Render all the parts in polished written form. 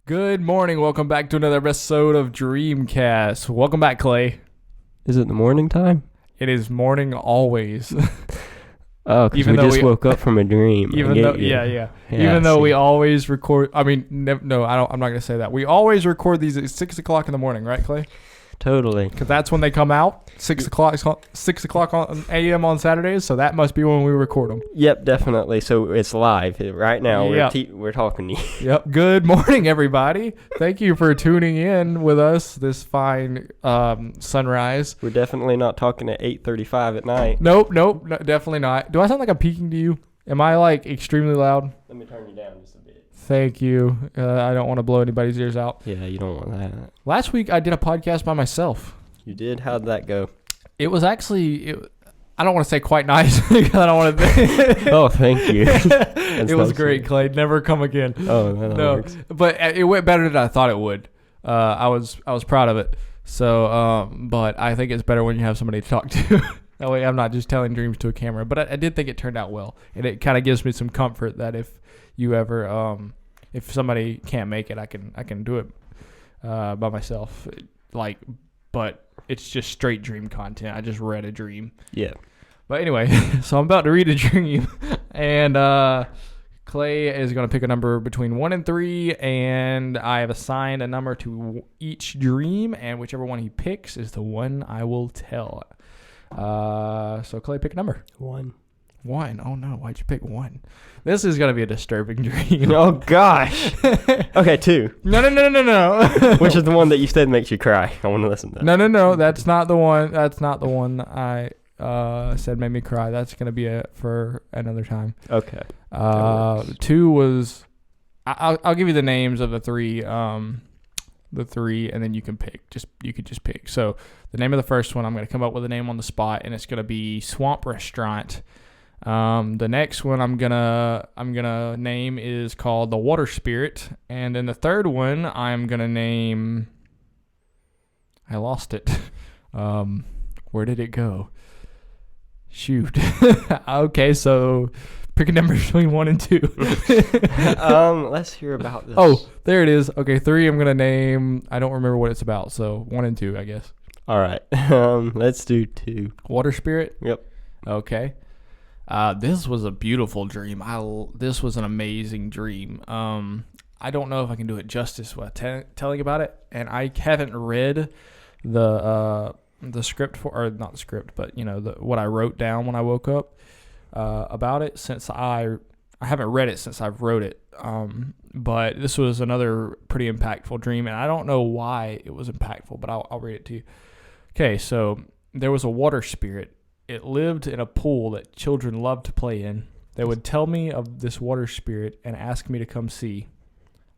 Good morning. Welcome back to another episode of Dreamcast. Welcome back, Clay. Is it the morning time? It is morning always. Oh, because we just woke up from a dream. Even though we always record. I mean, no, I'm not gonna say that. We always record these at 6 o'clock in the morning, right, Clay? Totally. Because that's when they come out. 6 o'clock on a.m. on Saturdays. So that must be when we record them. Yep, definitely. So it's live right now. Yep. We're talking to you. Yep. Good morning, everybody. Thank you for tuning in with us this fine sunrise. We're definitely not talking at 8:35 at night. Nope, no, definitely not. Do I sound like I'm peeking to you? Am I like extremely loud? Let me turn you down just a bit. Thank you. I don't want to blow anybody's ears out. Yeah, you don't want that. Last week I did a podcast by myself. You did? How'd that go? It was actually, I don't want to say quite nice because I don't want to. Oh, thank you. It was great, Clay. Never come again. Oh, that works. But it went better than I thought it would. I was proud of it. So, but I think it's better when you have somebody to talk to. That way I'm not just telling dreams to a camera. But I did think it turned out well. And it kind of gives me some comfort that if you ever, if somebody can't make it, I can do it by myself. But it's just straight dream content. I just read a dream. Yeah. But anyway, so I'm about to read a dream. And Clay is going to pick a number between 1 and 3. And I have assigned a number to each dream. And whichever one he picks is the one I will tell. So Clay, pick a number. 1. 1. Oh no, why'd you pick 1? This is gonna be a disturbing dream. Oh gosh. Okay, 2. No. Which is the one that you said makes you cry? I want to listen to that. No. That's not the one. That's not the one I said made me cry. That's gonna be for another time. Okay. 2 was. I'll give you the names of the 3. The 3, and then you can pick. You could just pick. So the name of the first one, I'm gonna come up with a name on the spot, and it's gonna be Swamp Restaurant. The next one I'm gonna name is called the Water Spirit, and then the third one I'm gonna name. I lost it. Where did it go? Shoot. Okay, so pick a number between 1 and 2. Let's hear about this. Oh, there it is. Okay, 3 I'm gonna name. I don't remember what it's about, so 1 and 2, I guess. All right. Let's do 2. Water Spirit. Yep. Okay. This was a beautiful dream. This was an amazing dream. I don't know if I can do it justice with telling about it, and I haven't read the script or not the script, but what I wrote down when I woke up about it since I haven't read it since I've wrote it. But this was another pretty impactful dream, and I don't know why it was impactful, but I'll read it to you. Okay, so there was a water spirit. It lived in a pool that children loved to play in. They would tell me of this water spirit and ask me to come see.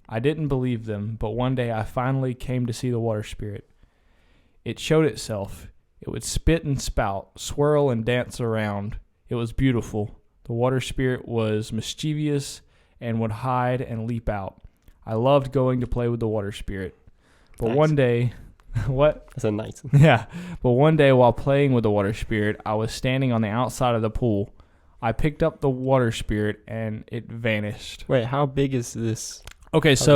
I didn't believe them, but one day I finally came to see the water spirit. It showed itself. It would spit and spout, swirl and dance around. It was beautiful. The water spirit was mischievous and would hide and leap out. I loved going to play with the water spirit. But one day... What? That's a nice one. Yeah. But one day while playing with the water spirit, I was standing on the outside of the pool. I picked up the water spirit and it vanished. Wait, how big is this? Okay, it's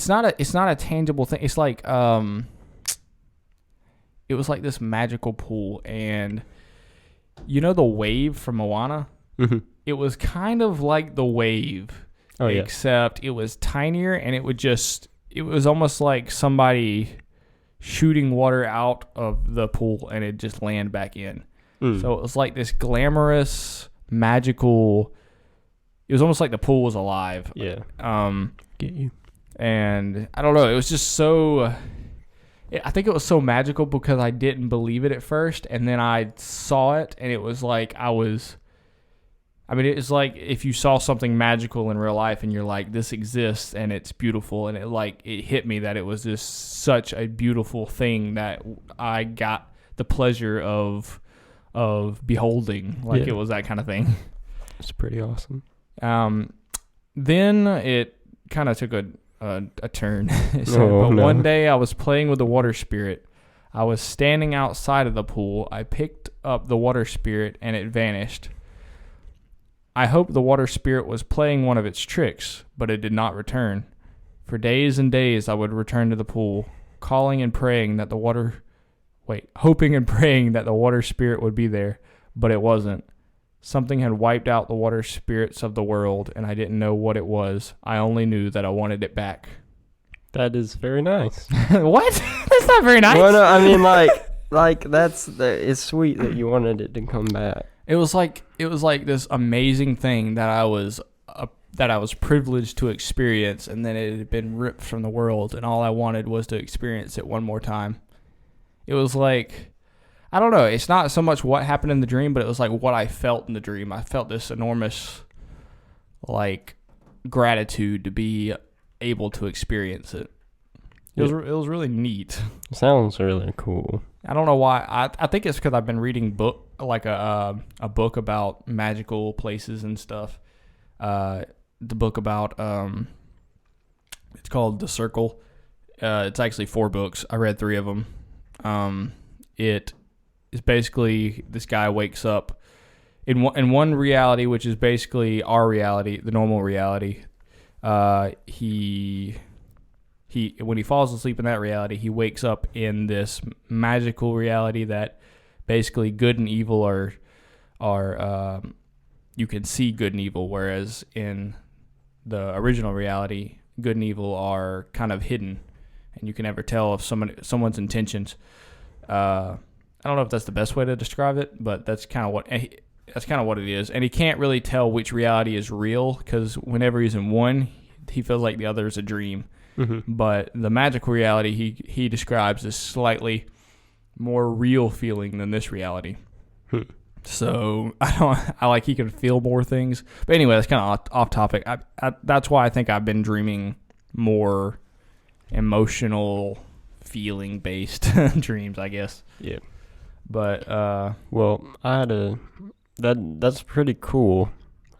not a tangible thing. It's like it was like this magical pool, and the wave from Moana? Mm-hmm. It was kind of like the wave. Oh, yeah. Except it was tinier, and it was almost like somebody shooting water out of the pool and it just land back in. So it was like this glamorous, magical, it was almost like the pool was alive. Yeah. Get you. And I don't know, it was just so, I think it was so magical because I didn't believe it at first, and then I saw it, and it was like it's like if you saw something magical in real life and you're like, this exists and it's beautiful, and it hit me that it was just such a beautiful thing that I got the pleasure of beholding. It was that kind of thing. It's pretty awesome. Then it kind of took a turn. One day I was playing with the water spirit. I was standing outside of the pool. I picked up the water spirit and it vanished. I hoped the water spirit was playing one of its tricks, but it did not return. For days and days I would return to the pool, hoping and praying that the water spirit would be there, but it wasn't. Something had wiped out the water spirits of the world, and I didn't know what it was. I only knew that I wanted it back. That is very nice. What? That's not very nice. Well, no, I mean, it's sweet that you wanted it to come back. It was like this amazing thing that I was privileged to experience, and then it had been ripped from the world, and all I wanted was to experience it one more time. It was like, I don't know, it's not so much what happened in the dream, but it was like what I felt in the dream. I felt this enormous like gratitude to be able to experience it. It was really neat. Sounds really cool. I don't know why. I think it's because I've been reading a book about magical places and stuff. The book about it's called The Circle. It's actually 4 books. I read 3 of them. It is basically this guy wakes up in one reality, which is basically our reality, the normal reality. He when he falls asleep in that reality, he wakes up in this magical reality that basically good and evil are you can see good and evil, whereas in the original reality, good and evil are kind of hidden, and you can never tell if someone's intentions. I don't know if that's the best way to describe it, but that's kind of what it is. And he can't really tell which reality is real because whenever he's in one, he feels like the other is a dream. Mm-hmm. But the magical reality he describes is slightly more real feeling than this reality. So he can feel more things. But anyway, that's kind of off topic. That's why I think I've been dreaming more emotional, feeling based dreams, I guess. Yeah. But well, I had that's pretty cool,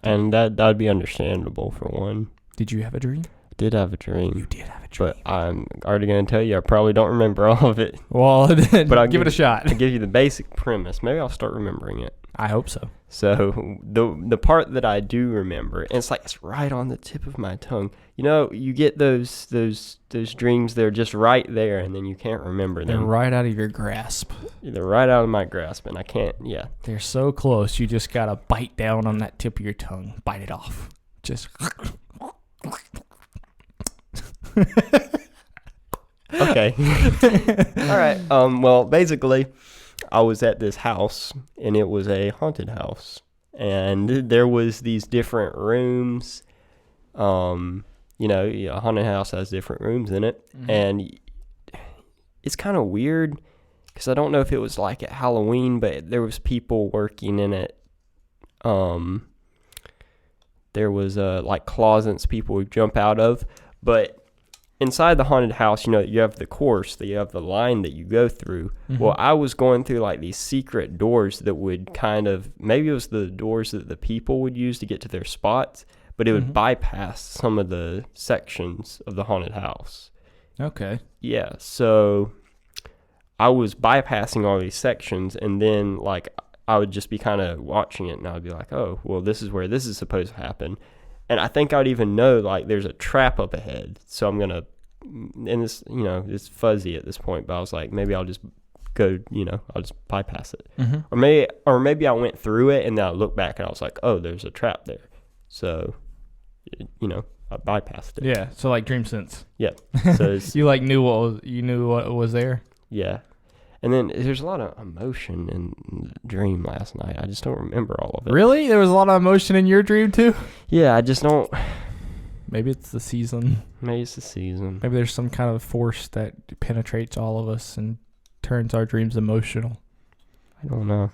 and that'd be understandable for one. Did you have a dream? Did have a dream. You did have a dream. But I'm already going to tell you, I probably don't remember all of it. Well, but I'll give it a shot. I'll give you the basic premise. Maybe I'll start remembering it. I hope so. So the part that I do remember, and it's right on the tip of my tongue. You know, you get those dreams, they're just right there, and then you can't remember them. They're right out of your grasp. They're right out of my grasp, and I can't, yeah. They're so close, you just got to bite down on that tip of your tongue. Bite it off. Just... Okay. All right. Well, basically, I was at this house, and it was a haunted house, and there was these different rooms. A haunted house has different rooms in it, mm-hmm. And it's kind of weird because I don't know if it was like at Halloween, but there was people working in it. There was like closets people would jump out of, but inside the haunted house, you have the course, you have the line that you go through. Mm-hmm. Well, I was going through like these secret doors that would maybe it was the doors that the people would use to get to their spots, but it would mm-hmm. bypass some of the sections of the haunted house. Okay. Yeah, so I was bypassing all these sections, and then like I would just be kind of watching it, and I would be like, oh, well, this is where this is supposed to happen. And I think I would even know, like, there's a trap up ahead. So I'm going to, and this, it's fuzzy at this point, but I was like, maybe I'll just go, I'll just bypass it. Mm-hmm. Or maybe I went through it and then I looked back and I was like, oh, there's a trap there. So, I bypassed it. Yeah. So like dream sense. Yeah. So you knew what was there. Yeah. And then there's a lot of emotion in the dream last night. I just don't remember all of it. Really? There was a lot of emotion in your dream too? Yeah, I just don't. Maybe it's the season. Maybe it's the season. Maybe there's some kind of force that penetrates all of us and turns our dreams emotional. I don't know.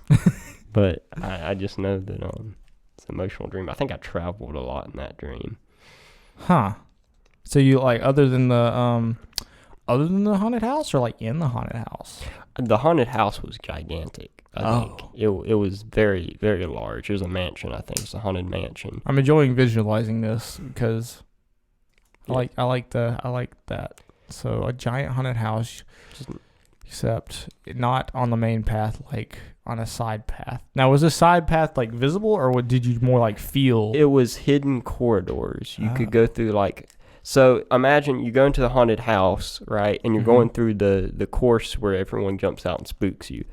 But I just know that it's an emotional dream. I think I traveled a lot in that dream. Huh. So you other than the haunted house or like in the haunted house? The haunted house was gigantic. I think it was very, very large. It was a mansion. I think it's a haunted mansion. I'm enjoying visualizing this because I like that. So a giant haunted house. Except not on the main path, like on a side path. Now, was the side path like visible, or what did you more like feel? It was hidden corridors. You could go through like, so imagine you go into the haunted house, right? And you're going through the course where everyone jumps out and spooks you.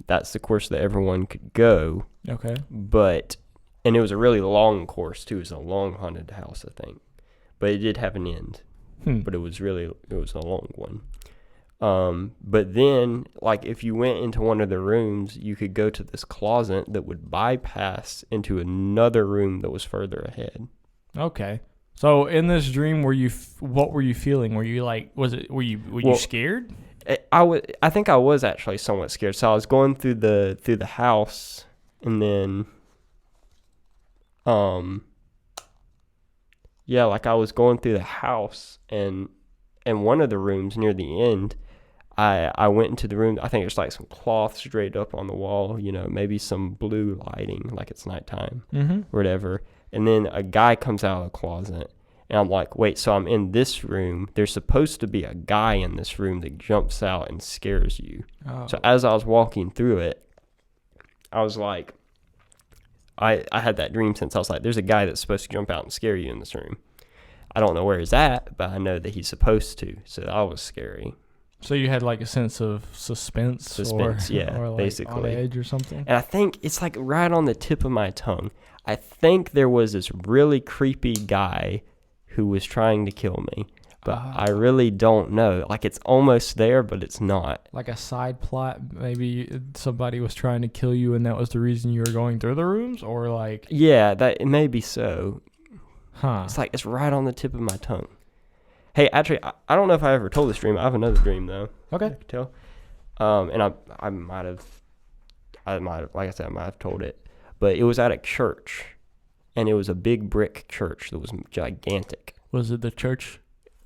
That's the course that everyone could go. Okay. And it was a really long course too. It was a long haunted house, I think. But it did have an end. But it was a long one. But then, like, if you went into one of the rooms, you could go to this closet that would bypass into another room that was further ahead. Okay. So in this dream, what were you feeling? Were you like, were you scared? I think I was actually somewhat scared. So I was going through the house, and then, yeah, like I was going through the house, and in one of the rooms near the end, I went into the room. I think there's like some cloths draped up on the wall, maybe some blue lighting, like it's nighttime, or whatever. And then a guy comes out of the closet, and I'm like, wait, so I'm in this room. There's supposed to be a guy in this room that jumps out and scares you. Oh. So as I was walking through it, I was like, I had that dream sense. I was like, there's a guy that's supposed to jump out and scare you in this room. I don't know where he's at, but I know that he's supposed to. So that was scary. So you had like a sense of suspense, yeah, or like basically on edge or something. And I think it's like right on the tip of my tongue. I think there was this really creepy guy who was trying to kill me, but I really don't know. Like it's almost there, but it's not. Like a side plot, maybe somebody was trying to kill you, and that was the reason you were going through the rooms, or like. Yeah, that it may be so. Huh. It's like it's right on the tip of my tongue. Hey, actually, I don't know if I ever told this dream. I have another dream though. Okay. I can tell. And I might have, like I said, I might have told it, but it was at a church, and it was a big brick church that was gigantic. Was it the church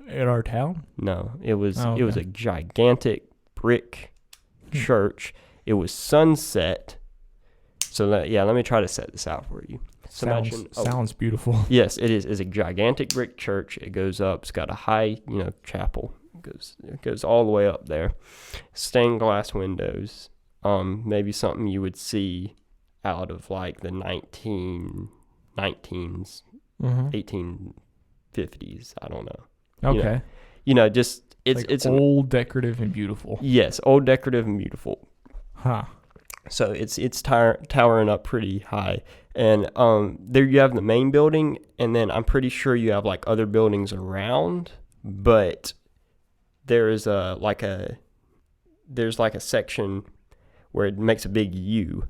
in our town? No, it was. Oh, okay. It was a gigantic brick church. It was sunset. So let me try to set this out for you. So sounds beautiful. Yes, it is. It's a gigantic brick church. It goes up. It's got a high, chapel. It goes all the way up there. Stained glass windows. Maybe something you would see out of like the 1919s, 1850s. I don't know. Okay. Just it's old, decorative, and beautiful. Yes, old, decorative, and beautiful. Huh. So it's towering up pretty high. And there you have the main building, and then I'm pretty sure you have like other buildings around, but there's like a section where it makes a big U.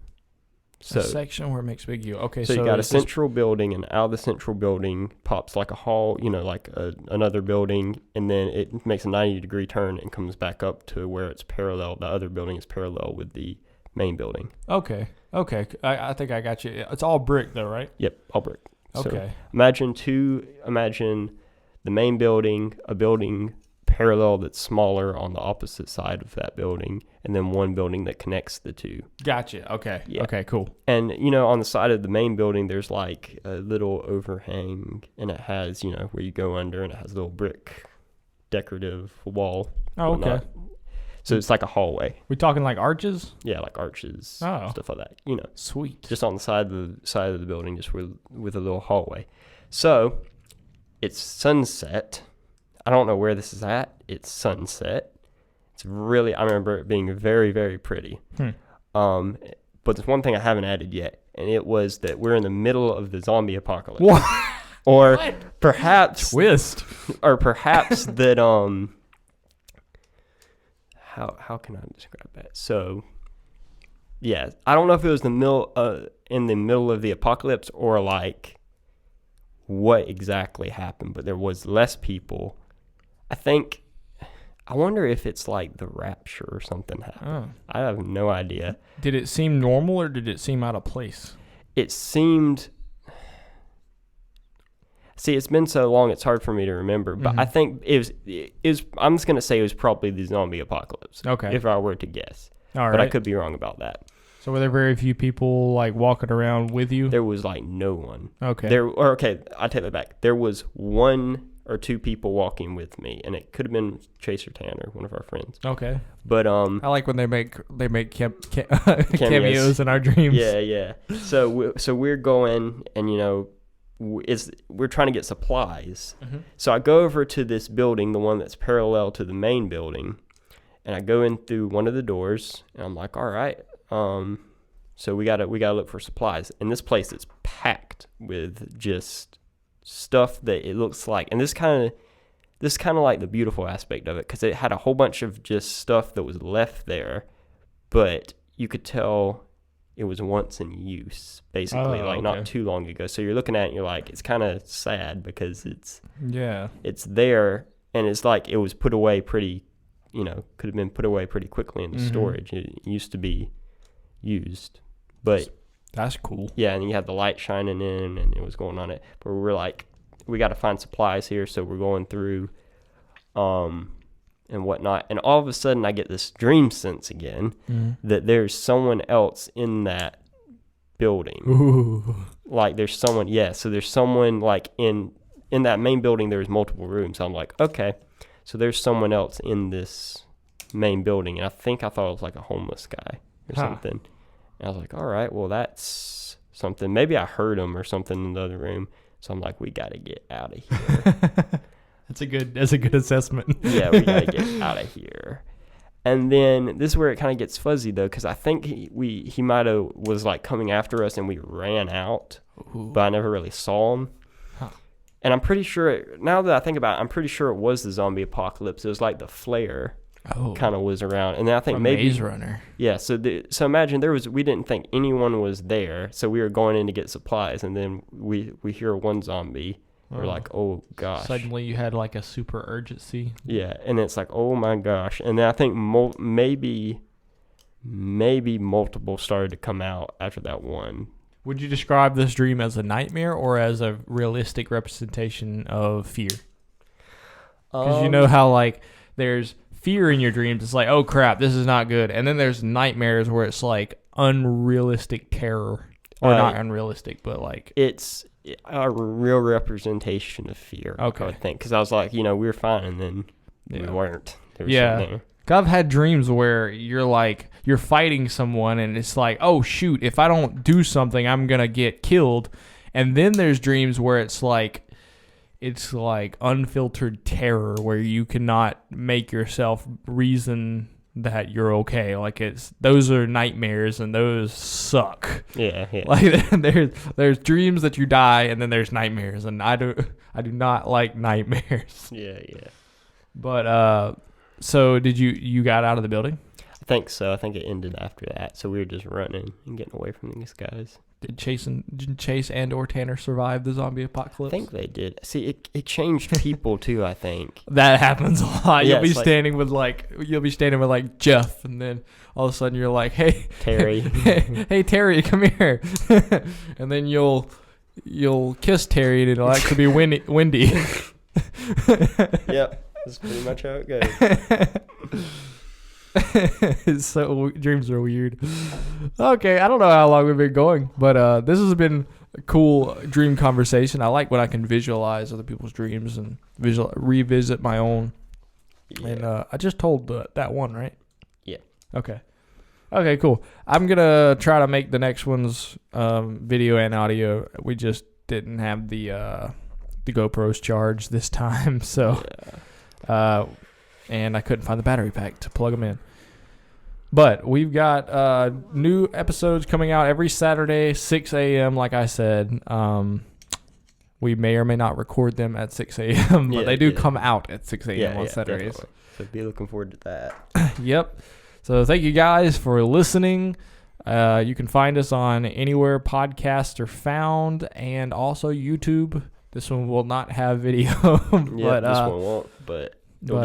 So, a section where it makes a big U. Okay, so you got a central building, and out of the central building pops like a hall, like another building, and then it makes a 90-degree turn and comes back up to where it's parallel. The other building is parallel with the main building. Okay. I think I got you. It's all brick though, right? Yep, all brick. Okay. So imagine the main building, a building parallel that's smaller on the opposite side of that building, and then one building that connects the two. Gotcha. Okay. Yeah. Okay, cool. And, on the side of the main building, there's like a little overhang, and it has, where you go under, and it has a little brick decorative wall. Oh, okay. So it's like a hallway. We talking like arches? Yeah, like arches, stuff like that. Sweet. Just on the side of the building, just with a little hallway. So it's sunset. I don't know where this is at. It's sunset. It's really. I remember it being very, very pretty. But there's one thing I haven't added yet, and it was that we're in the middle of the zombie apocalypse. What? Or what? Perhaps twist. Or perhaps that How can I describe that? So, yeah, I don't know if it was in the middle of the apocalypse or like what exactly happened, but there was less people. I wonder if it's like the rapture or something happened. Oh. I have no idea. Did it seem normal or did it seem out of place? It seemed. See, it's been so long, it's hard for me to remember. But I think it was. I'm just going to say it was probably the zombie apocalypse. Okay. If I were to guess. All right. But I could be wrong about that. So were there very few people like walking around with you? There was like no one. Okay. I take that back. There was one or two people walking with me, and it could have been Chase or Tanner, one of our friends. Okay. But I like when they make cameos in our dreams. Yeah. So we're going, and we're trying to get supplies. Mm-hmm. So I go over to this building, the one that's parallel to the main building, and I go in through one of the doors, and I'm like, all right, so we gotta look for supplies. And this place is packed with just stuff that it looks like, and this kind of like the beautiful aspect of it, because it had a whole bunch of just stuff that was left there, but you could tell it was once in use, basically, not too long ago. So you're looking at it and you're like, it's kind of sad because it's there, and it's like it was put away pretty, could have been put away pretty quickly into storage. It used to be used, but that's cool. Yeah, and you had the light shining in, and it was going on it. But we're like, we got to find supplies here, so we're going through, and whatnot. And all of a sudden, I get this dream sense again that there's someone else in that building. Ooh. Like there's someone, so there's someone like in that main building. There's multiple rooms. So I'm like, okay, so there's someone else in this main building, and I thought it was like a homeless guy or something. And I was like, all right, well, that's something. Maybe I heard him or something in the other room. So I'm like, we got to get out of here. That's a good assessment. Yeah, we got to get out of here. And then this is where it kind of gets fuzzy, though, because I think he might have was like coming after us, and we ran out. Ooh. But I never really saw him. Huh. And I'm pretty sure, now that I think about it, I'm pretty sure it was the zombie apocalypse. It was like the flare. Kind of was around, and then I think maybe Maze Runner. Yeah, so imagine we didn't think anyone was there, so we were going in to get supplies, and then we hear one zombie. We're like, oh gosh! Suddenly you had like a super urgency. Yeah, and it's like, oh my gosh! And then I think maybe multiple started to come out after that one. Would you describe this dream as a nightmare or as a realistic representation of fear? Because you know how like there's fear in your dreams. It's like, oh crap, this is not good. And then there's nightmares where it's like unrealistic terror, or not unrealistic, but like it's a real representation of fear. Okay, I would think, because I was like, we were fine, and then we weren't. Yeah, I've had dreams where you're fighting someone, and it's like, oh shoot, if I don't do something, I'm gonna get killed. And then there's dreams where it's like unfiltered terror where you cannot make yourself reason that you're okay. Like those are nightmares, and those suck. Yeah. Like there's dreams that you die, and then there's nightmares, and I do not like nightmares. Yeah. But so did you got out of the building? I think so. I think it ended after that. So we were just running and getting away from these guys. Did Chase and or Tanner survive the zombie apocalypse? I think they did. See, it changed people too, I think. That happens a lot. You'll be standing with Jeff, and then all of a sudden you're like, hey, Terry. hey Terry, come here. And then you'll kiss Terry, and it'll actually be Wendy. Yep. That's pretty much how it goes. So dreams are weird. Okay, I don't know how long we've been going, but this has been a cool dream conversation. I like when I can visualize other people's dreams and revisit my own. Yeah. And I just told that one, right? Yeah. Okay, cool. I'm gonna try to make the next ones video and audio. We just didn't have the GoPros charged this time, so and I couldn't find the battery pack to plug them in. But we've got new episodes coming out every Saturday, 6 a.m., like I said. We may or may not record them at 6 a.m., but they do come out at 6 a.m. on Saturdays. Definitely. So be looking forward to that. Yep. So thank you guys for listening. You can find us on anywhere podcasts are found, and also YouTube. This one will not have video, but this one won't, but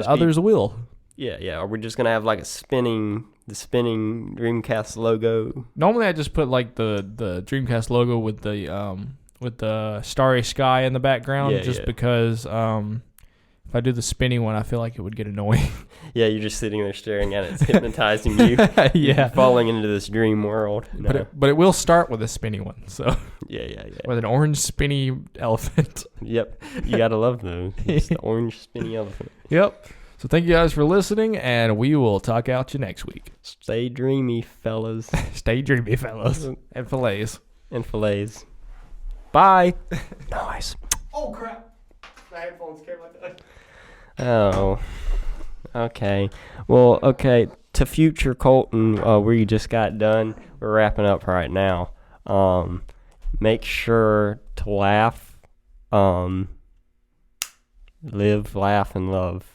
others will. Yeah. Are we just gonna have like the spinning Dreamcast logo? Normally, I just put like the Dreamcast logo with the starry sky in the background, because if If I do the spinny one, I feel like it would get annoying. Yeah, you're just sitting there staring at it. It's hypnotizing you. Yeah. You're falling into this dream world. No. But it will start with a spinny one. So Yeah. with an orange spinny elephant. Yep. You got to love those. It's the orange spinny elephant. Yep. So thank you guys for listening, and we will talk out you next week. Stay dreamy, fellas. Stay dreamy, fellas. And fillets. And fillets. Bye. Nice. Oh, crap. My headphones came like that. Oh. Okay. Well, okay. To future Colton, where you just got done, we're wrapping up right now. Make sure to laugh. Live, laugh, and love.